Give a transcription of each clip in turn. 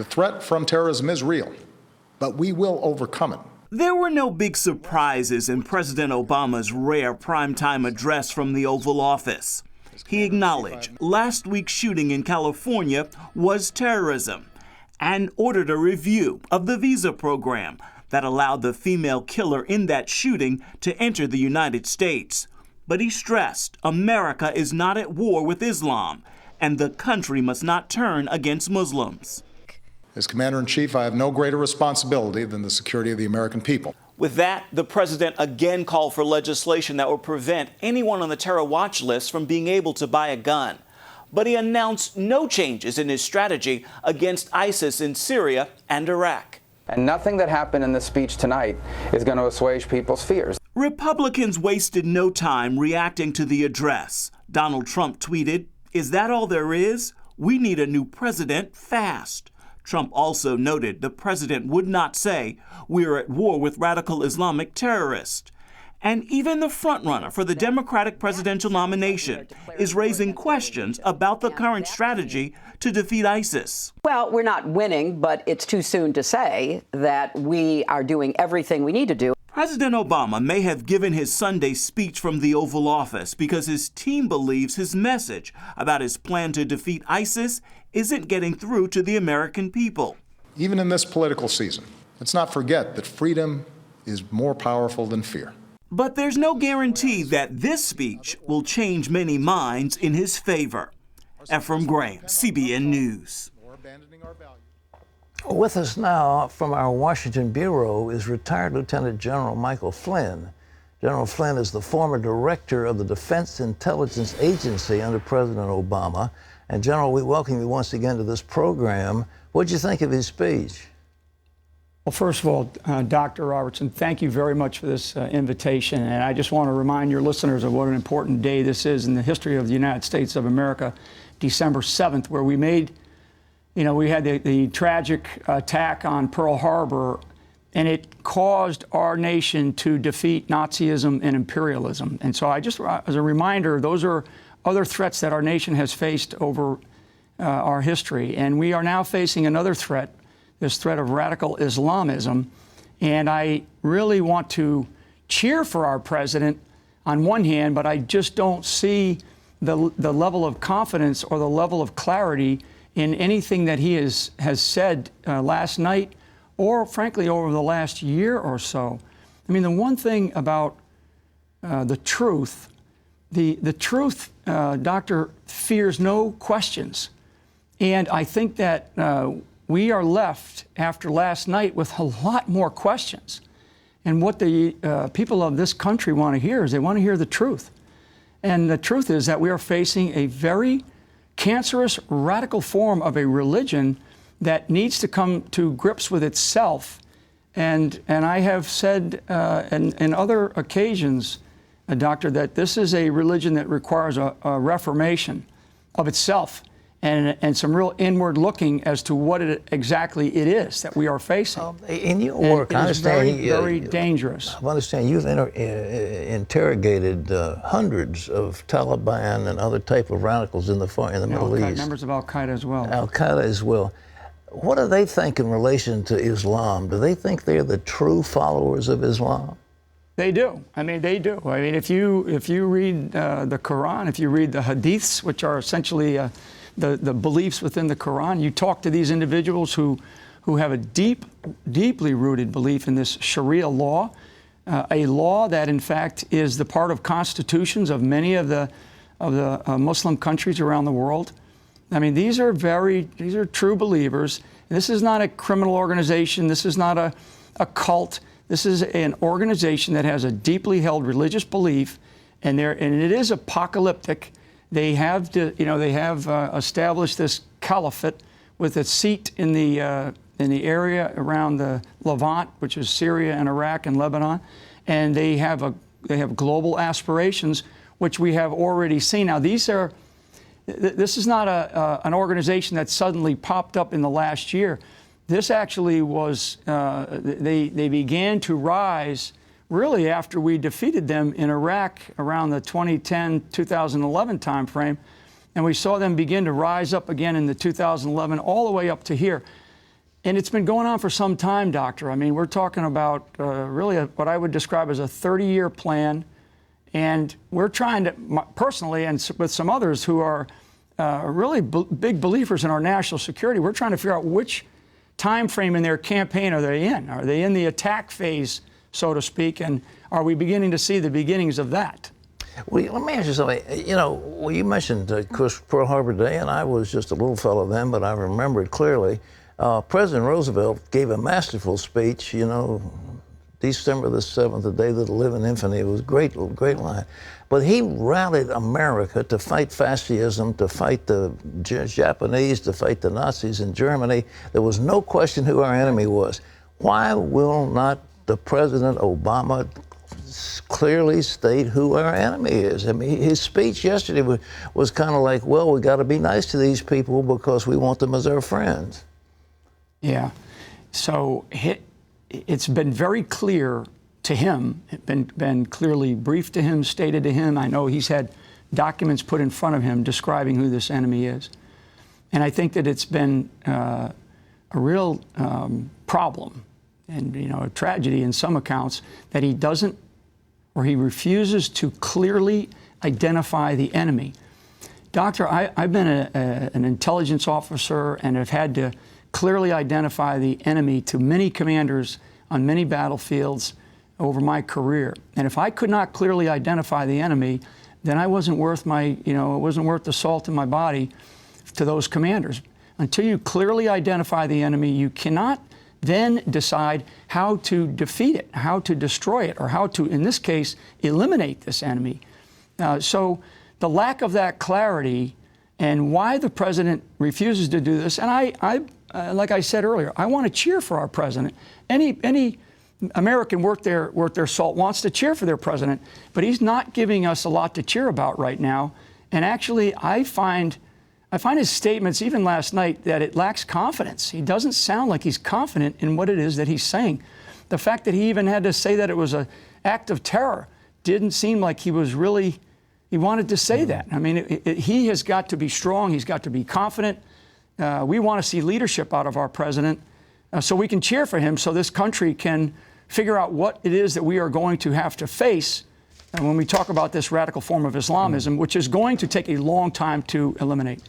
The threat from terrorism is real, but we will overcome it. There were no big surprises in President Obama's rare primetime address from the Oval Office. He acknowledged last week's shooting in California was terrorism and ordered a review of the visa program that allowed the female killer in that shooting to enter the United States. But he stressed America is not at war with Islam, and the country must not turn against Muslims. As Commander-in-Chief, I have no greater responsibility than the security of the American people. With that, the president again called for legislation that would prevent anyone on the terror watch list from being able to buy a gun. But he announced no changes in his strategy against ISIS in Syria and Iraq. And nothing that happened in the speech tonight is going to assuage people's fears. Republicans wasted no time reacting to the address. Donald Trump tweeted, "Is that all there is? We need a new president fast." Trump also noted the president would not say we're at war with radical Islamic terrorists. And even the frontrunner for the Democratic presidential nomination is raising questions about the current strategy to defeat ISIS. Well, we're not winning, but it's too soon to say that we are doing everything we need to do. President Obama may have given his Sunday speech from the Oval Office because his team believes his message about his plan to defeat ISIS isn't getting through to the American people. Even in this political season, let's not forget that freedom is more powerful than fear. But there's no guarantee that this speech will change many minds in his favor. Ephraim Graham, CBN News. With us now from our Washington bureau is retired Lieutenant General Michael Flynn. General Flynn is the former director of the Defense Intelligence Agency under President Obama. And General, we welcome you once again to this program. What did you think of his speech? Well, first of all, Dr. Robertson, thank you very much for this invitation. And I just want to remind your listeners of what an important day this is in the history of the United States of America, December 7th, where we made, we had the tragic attack on Pearl Harbor, and it caused our nation to defeat Nazism and imperialism. And so I just, as a reminder, those are other threats that our nation has faced over our history. And we are now facing another threat, this threat of radical Islamism. And I really want to cheer for our president on one hand, but I just don't see the level of confidence or the level of clarity in anything that he has said last night or, frankly, over the last year or so. I mean, the one thing about the truth, the truth, Doctor, fears no questions. And I think that we are left after last night with a lot more questions. And what the people of this country want to hear is they want to hear the truth. And the truth is that we are facing a very cancerous, radical form of a religion that needs to come to grips with itself. And I have said in other occasions, Doctor, that this is a religion that requires a reformation of itself and some real inward looking as to what exactly it is that we are facing. In your work, I understand very dangerous. I understand you've interrogated hundreds of Taliban and other type of radicals in the Middle East. Members of Al-Qaeda as well. Al-Qaeda as well. What do they think in relation to Islam? Do they think they're the true followers of Islam? They do. I mean, they do. I mean, if you read the Quran, if you read the Hadiths, which are essentially the beliefs within the Quran, you talk to these individuals who have a deeply rooted belief in this Sharia law, a law that, in fact, is the part of constitutions of many of the Muslim countries around the world. I mean, these are true believers. This is not a criminal organization. This is not a cult. This is an organization that has a deeply held religious belief, and it is apocalyptic. They have established this caliphate with its seat in the area around the Levant, which is Syria and Iraq and Lebanon, and they have global aspirations, which we have already seen. Now, this is not an organization that suddenly popped up in the last year. This actually was, they began to rise really after we defeated them in Iraq around the 2010-2011 timeframe. And we saw them begin to rise up again in the 2011, all the way up to here. And it's been going on for some time, Doctor. I mean, we're talking about really what I would describe as a 30-year plan. And we're trying to, personally, and with some others who are really big believers in our national security, we're trying to figure out which time frame in their campaign are they in? Are they in the attack phase, so to speak? And are we beginning to see the beginnings of that? Well, let me ask you something. You know, well, you mentioned, of course, Pearl Harbor Day, and I was just a little fellow then, but I remember it clearly. President Roosevelt gave a masterful speech, you know, December the 7th, the day that'll live in infamy. It was a great line. But he rallied America to fight fascism, to fight the Japanese, to fight the Nazis in Germany. There was no question who our enemy was. Why will not the President Obama clearly state who our enemy is? I mean, his speech yesterday was kind of like, well, we got to be nice to these people because we want them as our friends. Yeah. So it's been very clear to him, been clearly briefed to him, stated to him. I know he's had documents put in front of him describing who this enemy is. And I think that it's been a real problem and, you know, a tragedy in some accounts that he doesn't, or he refuses to clearly identify the enemy. Doctor, I've been an intelligence officer and have had to clearly identify the enemy to many commanders on many battlefields over my career. And if I could not clearly identify the enemy, then I wasn't worth my, you know, it wasn't worth the salt in my body to those commanders. Until you clearly identify the enemy, you cannot then decide how to defeat it, how to destroy it, or how to, in this case, eliminate this enemy. So the lack of that clarity and why the president refuses to do this, and I like I said earlier, I want to cheer for our president. Any American worth their salt wants to cheer for their president, but he's not giving us a lot to cheer about right now. And actually, I find his statements, even last night, that it lacks confidence. He doesn't sound like he's confident in what it is that he's saying. The fact that he even had to say that it was an act of terror didn't seem like he was really, he wanted to say that. I mean, he has got to be strong. He's got to be confident. We want to see leadership out of our president so we can cheer for him so this country can figure out what it is that we are going to have to face when we talk about this radical form of Islamism, which is going to take a long time to eliminate.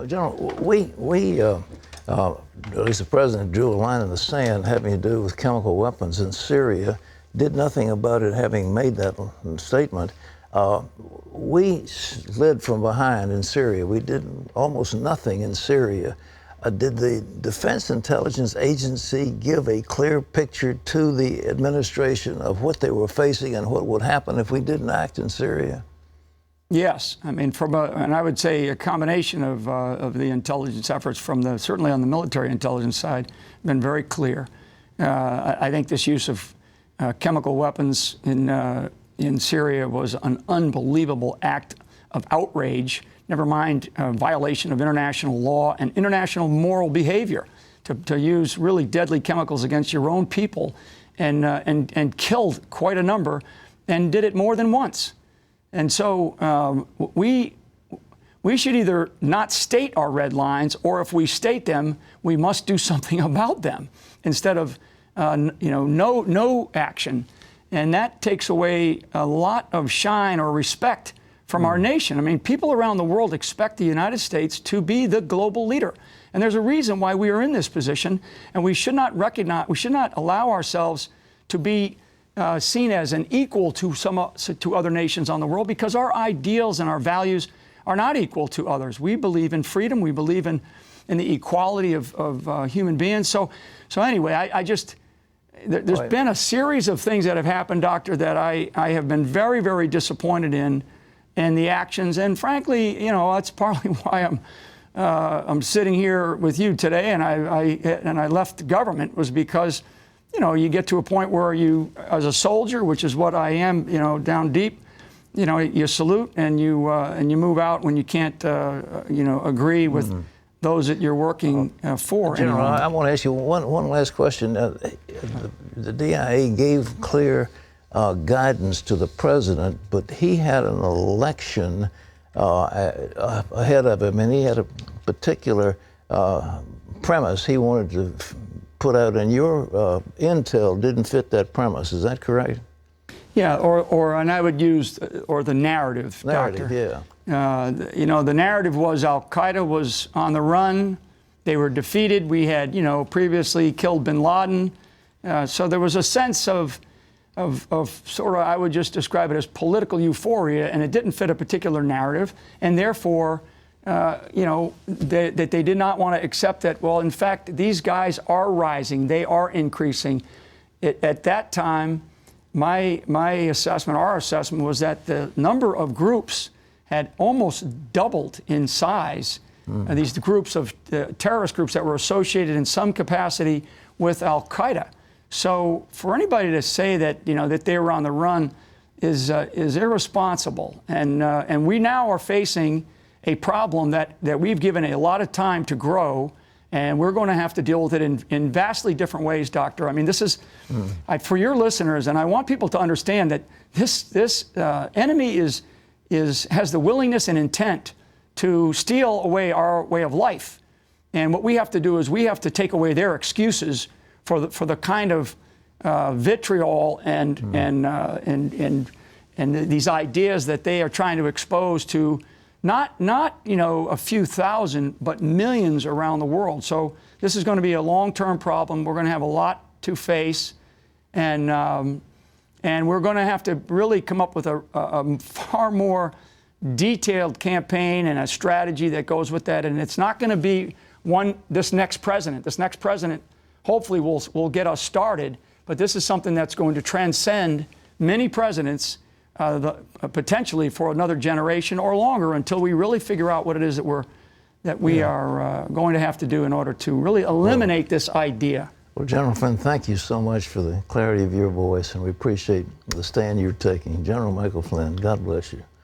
General, at least the president drew a line in the sand having to do with chemical weapons in Syria, did nothing about it having made that statement. We slid from behind in Syria. We did almost nothing in Syria. Did the Defense Intelligence Agency give a clear picture to the administration of what they were facing and what would happen if we didn't act in Syria? Yes, I mean, and I would say a combination of the intelligence efforts from certainly on the military intelligence side, been very clear. I think this use of chemical weapons in Syria was an unbelievable act of outrage, never mind violation of international law and international moral behavior to use really deadly chemicals against your own people and killed quite a number and did it more than once. And so we should either not state our red lines, or if we state them, we must do something about them instead of no action. And that takes away a lot of shine or respect from our nation. I mean, people around the world expect the United States to be the global leader. And there's a reason why we are in this position, and we should not allow ourselves to be seen as an equal to other nations on the world, because our ideals and our values are not equal to others. We believe in freedom. We believe in the equality of human beings. So anyway, there's been a series of things that have happened, Doctor, that I have been very, very disappointed in the actions. And frankly, that's partly why I'm sitting here with you today. And I left the government was because, you get to a point where you, as a soldier, which is what I am, down deep, you salute and you move out when you can't, agree with those that you're working for. General, I want to ask you one last question. The DIA gave clear guidance to the president, but he had an election ahead of him, and he had a particular premise. He wanted to put out in your intel didn't fit that premise. Is that correct? Yeah, and I would use, or the narrative, Narrative, Doctor. yeah. You know, the narrative was Al-Qaeda was on the run. They were defeated. We had, you know, previously killed bin Laden. So there was a sense of sort of, I would just describe it as political euphoria, and it didn't fit a particular narrative. And therefore, you know, that they did not want to accept that, well, in fact, these guys are rising. They are increasing. At that time, my assessment, our assessment, was that the number of groups had almost doubled in size. These groups of terrorist groups that were associated in some capacity with Al-Qaeda. So for anybody to say that, you know, that they were on the run is irresponsible. And we now are facing a problem that we've given a lot of time to grow, and we're going to have to deal with it in vastly different ways, Doctor. I mean, this is, for your listeners, and I want people to understand that this enemy has the willingness and intent to steal away our way of life. And what we have to do is we have to take away their excuses for the kind of vitriol and these ideas that they are trying to expose to not you know, a few thousand, but millions around the world. So this is going to be a long-term problem. We're going to have a lot to face, and we're going to have to really come up with a far more detailed campaign and a strategy that goes with that. And it's not going to be this next president. This next president hopefully will get us started, but this is something that's going to transcend many presidents, potentially for another generation or longer, until we really figure out what it is that we are going to have to do in order to really eliminate this idea. Well, General Flynn, thank you so much for the clarity of your voice, and we appreciate the stand you're taking. General Michael Flynn, God bless you.